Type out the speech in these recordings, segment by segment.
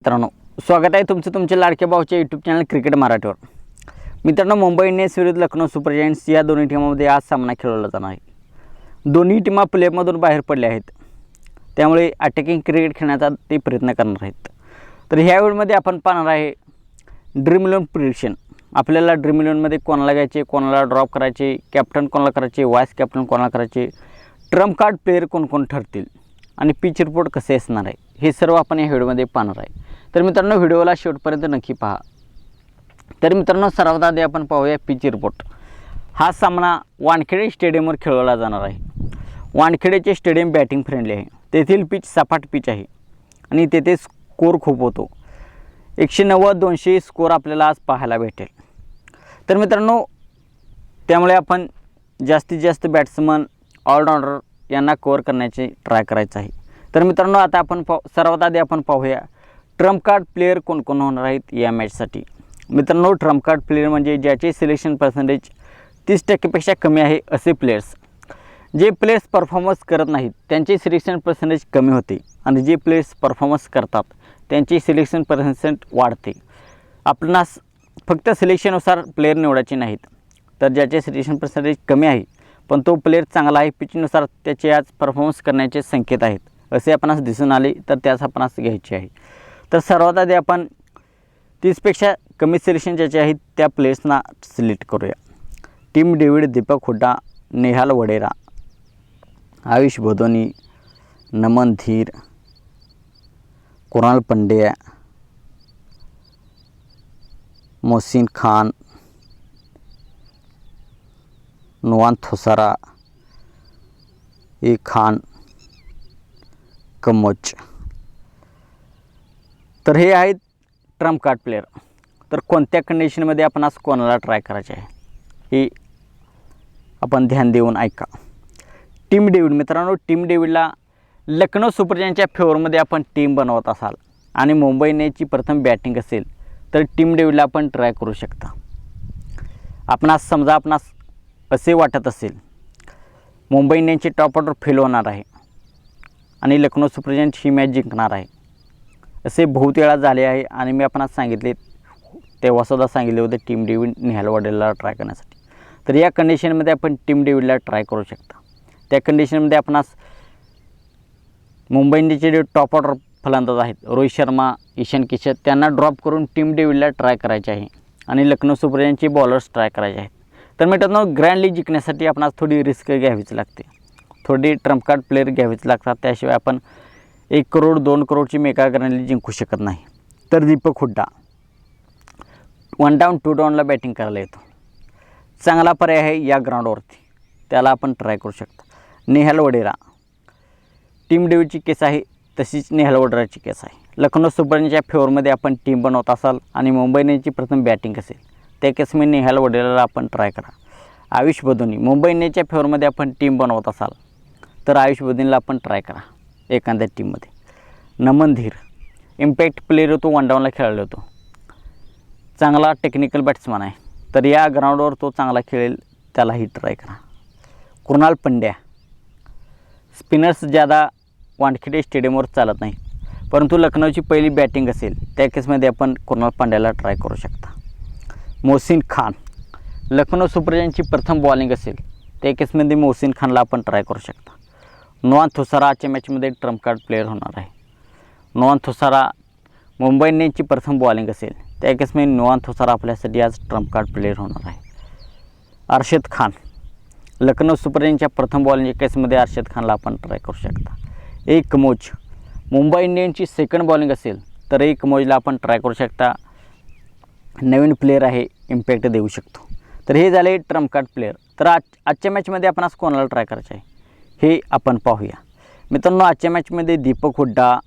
मित्रांनो, स्वागत आहे तुमचं तुमच्या लाडक्या भाऊच्या यूट्यूब चॅनल क्रिकेट मराठीवर. मित्रांनो, मुंबई इंडियन्स विरुद्ध लखनौ सुपर जायंट्स या दोन्ही टीमांमध्ये आज सामना खेळवला जाणार आहे. दोन्ही टीमा प्लेमधून बाहेर पडल्या आहेत, त्यामुळे अटॅकिंग क्रिकेट खेळण्याचा ते प्रयत्न करणार आहेत. तर ह्या वेळेमध्ये आपण पाहणार आहे ड्रीम 11 प्रिडिक्शन. आपल्याला ड्रीम 11मध्ये कोणाला घ्यायचे, कोणाला ड्रॉप करायचे, कॅप्टन कोणाला करायचे, वाईस कॅप्टन कोणाला करायचे, ट्रम्प कार्ड प्लेयर कोण ठरतील आणि पिच रिपोर्ट कसे असणार आहे, हे सर्व आपण या व्हिडिओमध्ये पाहणार आहे. तर मित्रांनो, व्हिडिओला शेवटपर्यंत नक्की पहा. तर मित्रांनो, सर्वात आधी आपण पाहूया पिच रिपोर्ट. हा सामना वानखेडे स्टेडियमवर खेळवला जाणार आहे. वानखेडेचे स्टेडियम बॅटिंग फ्रेंडली आहे. तेथील पिच सपाट पिच आहे आणि तेथे स्कोर खूप होतो. 190-200 स्कोर आपल्याला आज पाहायला भेटेल. तर मित्रांनो, त्यामुळे आपण जास्तीत जास्त बॅट्समन, ऑलराऊंडर यांना कव्हर करण्याचे ट्राय करायचं आहे. तर मित्रांनो, आता आपण सर्वात आधी आपण पाहूया ट्रम्प कार्ड प्लेयर कोण होणार आहेत या मॅचसाठी. मित्रांनो, ट्रम्प कार्ड प्लेयर म्हणजे ज्याचे सिलेक्शन पर्सेंटेज 30% कमी आहे असे प्लेयर्स. जे प्लेयर्स परफॉर्मन्स करत नाहीत त्यांचे सिलेक्शन पर्सेंटेज कमी होते आणि जे प्लेयर्स परफॉर्मन्स करतात त्यांची सिलेक्शन पर्सेंटेज वाढते. आपणास फक्त सिलेक्शननुसार प्लेयर निवडायचे नाहीत, तर ज्याचे सिलेक्शन पर्सेंटेज कमी आहे पण तो प्लेयर चांगला आहे, पिचनुसार त्याचे आज परफॉर्मन्स करण्याचे संकेत आहेत असे आपणास दिसून आले, तर त्यास आपणास घ्यायचे आहे. तर सर्वात आधी आपण 30पेक्षा कमी सिलेक्शन ज्याचे आहेत त्या प्लेयर्सना सिलेक्ट करूया. टीम डेव्हिड, दीपक हुड्डा, नेहाल वडेरा, आयुष भदोनी, नमन धीर, कुणाल पंड्या, मोहसिन खान, नुवान थोसारा, ए खान, कमोच. तर हे आहेत ट्रम्प कार्ड प्लेयर. तर कोणत्या कंडिशनमध्ये आपण आज कोणाला ट्राय करायचे आहे हे आपण ध्यान देऊन ऐका. Team David. मित्रांनो, टीम डेव्हिडला लखनौ सुपर जायंट्सच्या फेवरमध्ये आपण टीम बनवत असाल आणि मुंबई इंडियन्सची प्रथम बॅटिंग असेल तर टीम डेव्हिडला आपण ट्राय करू शकता. आपणास समजा आपणास असे वाटत असेल मुंबई इंडियन्सचे टॉप ऑर्डर फेल होणार आहे आणि लखनौ सुपर जायंट्स ही मॅच जिंकणार आहे, असे बहुत वेळा झाले आहे आणि मी आपणास सांगितले तेव्हासुद्धा सांगितले होते टीम डेव्हिड नेहाल वडेराला ट्राय करण्यासाठी. तर या कंडिशनमध्ये आपण टीम डेव्हिडला ट्राय करू शकता. त्या कंडिशनमध्ये आपणास मुंबई इंडियन्सचे जे टॉप ऑर्डर फलंदाज आहेत रोहित शर्मा, ईशान किशन, त्यांना ड्रॉप करून टीम डेव्हिडला ट्राय करायचे आहे आणि लखनौ सुपर जायंट्सचे बॉलर्स ट्राय करायचे आहेत. तर मित्रांनो, ग्रँड लीग जिंकण्यासाठी आपणास थोडी रिस्क घ्यावीच लागते, थोडी ट्रम्प कार्ड प्लेयर घ्यावीच लागतात. त्याशिवाय आपण 1 करोड 2 करोडची मेगा ग्रँड लीग जिंकू शकत नाही. तर दीपक हुड्डा 1 डाऊन 2 डाऊनला बॅटिंग करायला येतो, चांगला पर्याय आहे या ग्राउंडवरती, त्याला आपण ट्राय करू शकता. नेहाल वडेरा, टीम डेव्हिडची केस आहे तशीच नेहाल वडेराची केस आहे. लखनौ सुपर जायंट्सच्या फेवरमध्ये आपण टीम बनवत असाल आणि मुंबई इंडियन्सची प्रथम बॅटिंग असेल त्या केसमध्ये नेहाल वडेराला आपण ट्राय करा. आयुष भदोनी, मुंबई इंडियन्सच्या फेवरमध्ये आपण टीम बनवत असाल तर आयुष भदोनीला आपण ट्राय करा एखाद्या टीममध्ये. नमन धीर, इम्पॅक्ट प्लेयर होतो, 1 डाऊनला खेळायला होतो, चांगला टेक्निकल बॅट्समन आहे, तर या ग्राउंडवर तो चांगला खेळेल, त्यालाही ट्राय करा. कुणाल पंड्या, स्पिनर्स ज्यादा वानखेडे स्टेडियमवर चालत नाही, परंतु लखनौची पहिली बॅटिंग असेल त्या केसमध्ये आपण कुणाल पांड्याला ट्राय करू शकता. मोहसिन खान, लखनौ सुपर जायंट्सची प्रथम बॉलिंग असेल त्या केसमध्ये मोहसिन खानला आपण ट्राय करू शकता. नुवान थोसारा आजच्या मॅचमध्ये ट्रम्प कार्ड प्लेयर होणार आहे. नुवान थोसारा, मुंबई इंडियन्सची प्रथम बॉलिंग असेल त्या केसमध्ये नुवान थोसारा आपल्यासाठी आज ट्रम्प कार्ड प्लेयर होणार आहे. अर्शद खान, लखनौ सुपर जायंट्सच्या प्रथम बॉलिंगच्या केसमध्ये अर्शद खानला आपण ट्राय करू शकता. एक कमोज, मुंबई इंडियन्सची सेकंड बॉलिंग असेल तर एक कमोजला आपण ट्राय करू शकता, नवीन प्लेयर आहे, इम्पॅक्ट देऊ शकतो. तर हे झाले ट्रम्प कार्ड प्लेयर. तर आजच्या मॅचमध्ये आपण आज कोणाला ट्राय करायचं आहे हे आपण पाहूया. मित्रांनो, आजच्या मॅचमध्ये दीपक हुड्डा,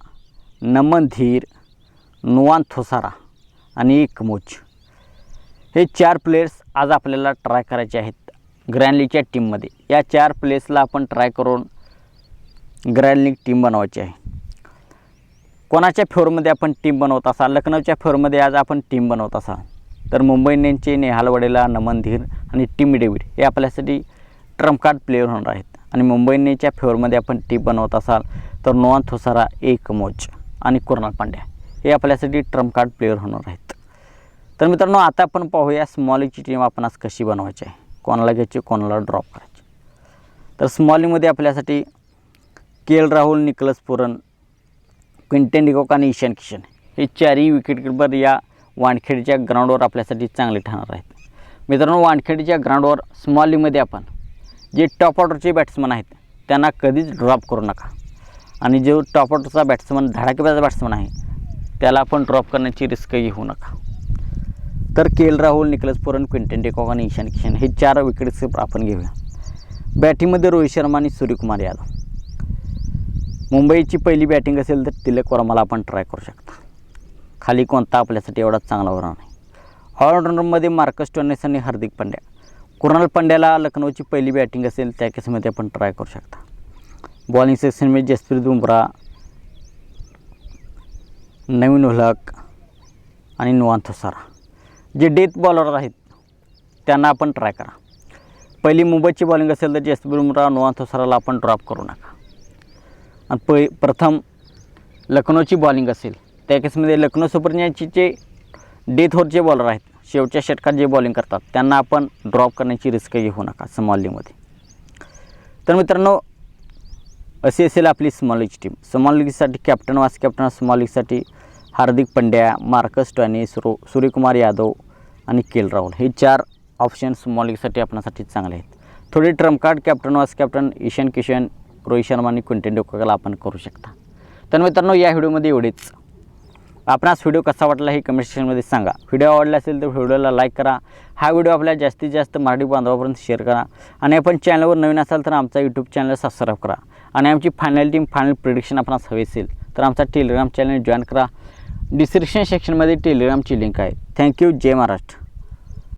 नमन धीर, नुवान थोसारा आणि एक कमोज हे 4 प्लेयर्स आज आपल्याला ट्राय करायचे आहेत ग्रँड लीगच्या टीममध्ये. या 4 प्लेयर्सला आपण ट्राय करून ग्रँड लीग टीम बनवायची आहे. कोणाच्या फेवरमध्ये आपण टीम बनवत असाल, लखनौच्या फेवरमध्ये आज आपण टीम बनवत असाल तर मुंबई इंडियन्सचे नेहाल वडेरा, नमन धीर आणि टीम डेव्हिड हे आपल्यासाठी ट्रम्प कार्ड प्लेयर होणार आहेत. आणि मुंबई इंडियन्सच्या फेवरमध्ये आपण टीम बनवत असाल तर नुवान थोसारा, ए कमोज आणि कुणाल पांड्या हे आपल्यासाठी ट्रम्प कार्ड प्लेयर होणार आहेत. तर मित्रांनो, आता आपण पाहूया स्मॉल लीगची टीम आपण आज कशी बनवायची आहे, कोणाला घ्यायची, कोणाला ड्रॉप करायची. तर स्मॉल लीगमध्ये आपल्यासाठी KL. Rahul, Nicholas Pooran, Quinton de Kock आणि ईशान किशन हे चारही विकेटकीपर या वानखेडेच्या ग्राउंडवर आपल्यासाठी चांगले ठरणार आहेत. मित्रांनो, वानखेडेच्या ग्राउंडवर स्मॉल लीगमध्ये आपण जे टॉप ऑर्डरचे बॅट्समन आहेत त्यांना कधीच ड्रॉप करू नका. आणि जो टॉप ऑर्डरचा बॅट्समन, धडाकेबाज बॅट्समन आहे, त्याला आपण ड्रॉप करण्याची रिस्क घेऊ नका. तर KL. Rahul, Nicholas Pooran, Quinton de Kock आणि ईशान किशन हे 4 विकेट्स आपण घेऊया. बॅटिंगमध्ये रोहित शर्मा आणि सूर्यकुमार यादव. मुंबईची पहिली बॅटिंग असेल तर तिलक वर्माला आपण ट्राय करू शकता. खाली कोणता आपल्यासाठी एवढा चांगला होणार नाही. ऑलराऊंडरमध्ये मार्कस स्टोइनिस आणि हार्दिक पांड्या. कुणाल पांड्याला लखनौची पहिली बॅटिंग असेल त्या केसमध्ये आपण ट्राय करू शकता. बॉलिंग सेक्शनमध्ये जसप्रीत बुमराह, नवीन उलहक आणि नुवान थोसारा जे डेथ बॉलर आहेत त्यांना आपण ट्राय करा. पहिली मुंबईची बॉलिंग असेल तर जसप्रीत बुमराह, नुवान थोसाराला आपण ड्रॉप करू नका. आणि प्रथम लखनौची बॉलिंग असेल त्या केसमध्ये लखनौ सुपर जायंट्सचे जे डेथ ओव्हरचे बॉलर आहेत, शेवटच्या षटकात जे बॉलिंग करतात, त्यांना आपण ड्रॉप करण्याची रिस्क घेऊ नका स्मॉल लीगमध्ये. तर मित्रांनो, अशी असेल आपली स्मॉल लीगची टीम. स्मॉल लीगसाठी कॅप्टन, वाईस कॅप्टन स्मॉल लीगसाठी हार्दिक पांड्या, मार्कस स्टोइनिस, सूर्यकुमार यादव आणि के.एल. राहुल हे 4 ऑप्शन स्मॉल लीगसाठी आपल्यासाठी चांगले आहेत. थोडे trump card captain, vice captain Ishan Kishan, Rohit Sharma आणि क्विंटन डिकॉकला आपण करू शकता. तर मित्रांनो, या व्हिडिओमध्ये एवढेच. आपणास व्हिडिओ कसा वाटला हे कमेंट सेक्शनमध्ये सांगा. व्हिडिओ आवडला असेल तर व्हिडिओला लाईक करा. हा व्हिडिओ आपल्या जास्तीत जास्त मराठी बांधवापर्यंत शेअर करा. आणि आपण चॅनलवर नवीन असाल तर आमचा यूट्यूब चॅनल सबस्क्राईब करा. आणि आमची फायनल टीम, फायनल प्रिडिक्शन आपणास हवी असेल तर आमचा टेलिग्राम चॅनल जॉईन करा. डिस्क्रिप्शन सेक्शनमध्ये टेलिग्रामची लिंक आहे. थँक्यू. जय महाराष्ट्र.